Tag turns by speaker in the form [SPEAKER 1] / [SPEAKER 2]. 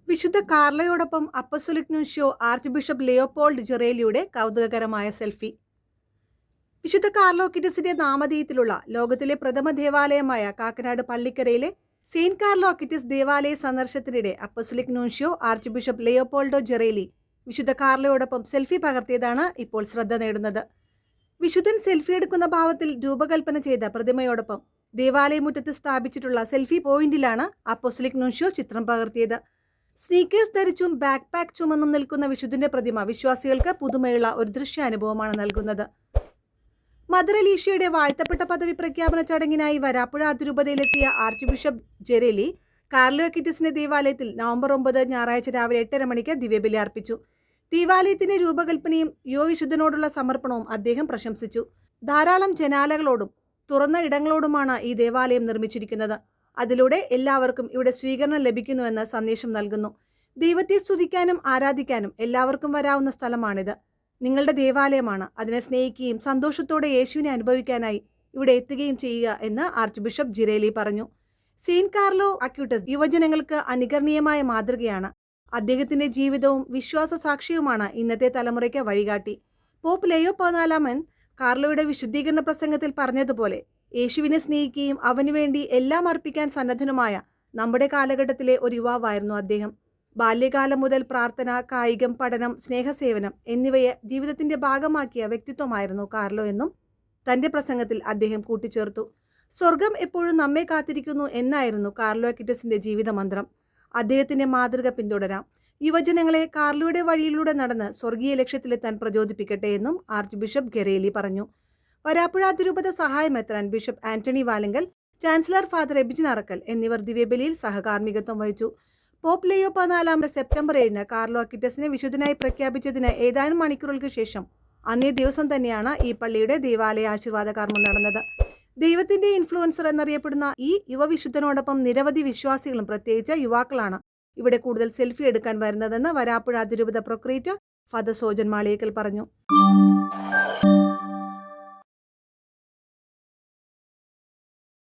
[SPEAKER 1] വിശുദ്ധ കാർലയോടൊപ്പം apostolic നൂൻഷ്യോ arch bishop Leopold ജെറേലിയുടെ കൗതുകകരമായ selfie. വിശുദ്ധ കാർലോക്കിറ്റസിന്റെ നാമധേയത്തിലുള്ള ലോകത്തിലെ പ്രഥമ ദേവാലയമായ കാക്കനാട് പള്ളിക്കരയിലെ സെയിന്റ് കാർലോക്കിറ്റസ് ദേവാലയ സന്ദർശനത്തിനിടെ അപ്പസ്തോലിക് നൂൻഷ്യോ ആർച്ച് ബിഷപ്പ് ലിയോപോൾഡോ ജെറേലി വിശുദ്ധ കാർലയോടൊപ്പം സെൽഫി പകർത്തിയതാണ് ഇപ്പോൾ ശ്രദ്ധ നേടുന്നത്. വിശുദ്ധൻ സെൽഫി എടുക്കുന്ന ഭാവത്തിൽ രൂപകൽപ്പന ചെയ്ത പ്രതിമയോടൊപ്പം ദേവാലയമുറ്റത്ത് സ്ഥാപിച്ചിട്ടുള്ള സെൽഫി പോയിന്റിലാണ് അപ്പസ്തോലിക് നൂൻഷ്യോ ചിത്രം പകർത്തിയത്. സ്നീക്കേഴ്സ് ധരിച്ചും ബാക്ക് പാക്ക് ചുമന്നും നിൽക്കുന്ന വിശുദ്ധന്റെ പ്രതിമ വിശ്വാസികൾക്ക് പുതുമയുള്ള ഒരു ദൃശ്യാനുഭവമാണ് നൽകുന്നത്. മദർ അലീഷ്യയുടെ വാഴ്ത്തപ്പെട്ട പദവി പ്രഖ്യാപന ചടങ്ങിനായി വരാപ്പുഴ അതിരൂപതയിലെത്തിയ ആർച്ച് ബിഷപ്പ് ജെറേലി കാർലോക്കിറ്റസിന്റെ ദേവാലയത്തിൽ നവംബർ 9 ഞായറാഴ്ച രാവിലെ 8:30 മണിക്ക് ദിവ്യബലി അർപ്പിച്ചു. ദേവാലയത്തിന്റെ രൂപകൽപ്പനയും യുവവിശുദ്ധനോടുള്ള സമർപ്പണവും അദ്ദേഹം പ്രശംസിച്ചു. ധാരാളം ജനാലകളോടും തുറന്ന ഇടങ്ങളോടുമാണ് ഈ ദേവാലയം നിർമ്മിച്ചിരിക്കുന്നത്. അതിലൂടെ എല്ലാവർക്കും ഇവിടെ സ്വീകരണം ലഭിക്കുന്നുവെന്ന് സന്ദേശം നൽകുന്നു. ദൈവത്തെ സ്തുതിക്കാനും ആരാധിക്കാനും എല്ലാവർക്കും വരാവുന്ന സ്ഥലമാണിത്. നിങ്ങളുടെ ദേവാലയമാണ്. അതിനെ സ്നേഹിക്കുകയും സന്തോഷത്തോടെ യേശുവിനെ അനുഭവിക്കാനായി ഇവിടെ എത്തുകയും ചെയ്യുക എന്ന് ആർച്ച് ബിഷപ്പ് ജിറേലി പറഞ്ഞു. സെയിന്റ് കാർലോ അക്യൂട്ടസ് യുവജനങ്ങൾക്ക് അനുകരണീയമായ മാതൃകയാണ്. അദ്ദേഹത്തിന്റെ ജീവിതവും വിശ്വാസ സാക്ഷ്യവുമാണ് ഇന്നത്തെ തലമുറയ്ക്ക് വഴികാട്ടി. പോപ്പ് ലെയോ 14 കാർലോയുടെ വിശുദ്ധീകരണ പ്രസംഗത്തിൽ പറഞ്ഞതുപോലെ യേശുവിനെ സ്നേഹിക്കുകയും അവനുവേണ്ടി എല്ലാം അർപ്പിക്കാൻ സന്നദ്ധനുമായ നമ്മുടെ കാലഘട്ടത്തിലെ ഒരു യുവാവായിരുന്നു അദ്ദേഹം. ബാല്യകാലം മുതൽ പ്രാർത്ഥന, കായികം, പഠനം, സ്നേഹസേവനം എന്നിവയെ ജീവിതത്തിന്റെ ഭാഗമാക്കിയ വ്യക്തിത്വമായിരുന്നു കാർലോ എന്നും തന്റെ പ്രസംഗത്തിൽ അദ്ദേഹം കൂട്ടിച്ചേർത്തു. സ്വർഗം എപ്പോഴും നമ്മെ കാത്തിരിക്കുന്നു എന്നായിരുന്നു കാർലോക്കിറ്റസിന്റെ ജീവിതമന്ത്രം. അദ്ദേഹത്തിന്റെ മാതൃക പിന്തുടരാം. യുവജനങ്ങളെ കാർലോയുടെ വഴിയിലൂടെ നടന്ന് സ്വർഗീയ ലക്ഷ്യത്തിലെത്താൻ പ്രചോദിപ്പിക്കട്ടെ എന്നും ആർച്ച് ബിഷപ്പ് ഗെറേലി പറഞ്ഞു. വരാപ്പുഴ അതിരൂപത സഹായമെത്രാൻ bishop Antony Valankal, chancellor father Ebijin Arackal എന്നിവർ ദിവ്യബലിയിൽ സഹകാർമ്മികത്വം വഹിച്ചു. പോപ്പ് ലെയോ 14 സെപ്റ്റംബർ 7 കാർലോ അക്യൂട്ടസിനെ വിശുദ്ധനായി പ്രഖ്യാപിച്ചതിന് ഏതാനും മണിക്കൂറുകൾക്ക് ശേഷം അന്നേ ദിവസം തന്നെയാണ് ഈ പള്ളിയുടെ ദേവാലയ ആശീർവാദ കർമ്മം നടന്നത്. ദൈവത്തിന്റെ ഇൻഫ്ലുവൻസർ എന്നറിയപ്പെടുന്ന ഈ യുവവിശുദ്ധനോടൊപ്പം നിരവധി വിശ്വാസികളും പ്രത്യേകിച്ച് യുവാക്കളാണ് ഇവിടെ കൂടുതൽ സെൽഫി എടുക്കാൻ വരുന്നതെന്ന് വരാപ്പുഴ അതിരൂപത പ്രൊക്രീറ്റർ ഫാദർ സോജൻ മാളിയേക്കൽ പറഞ്ഞു.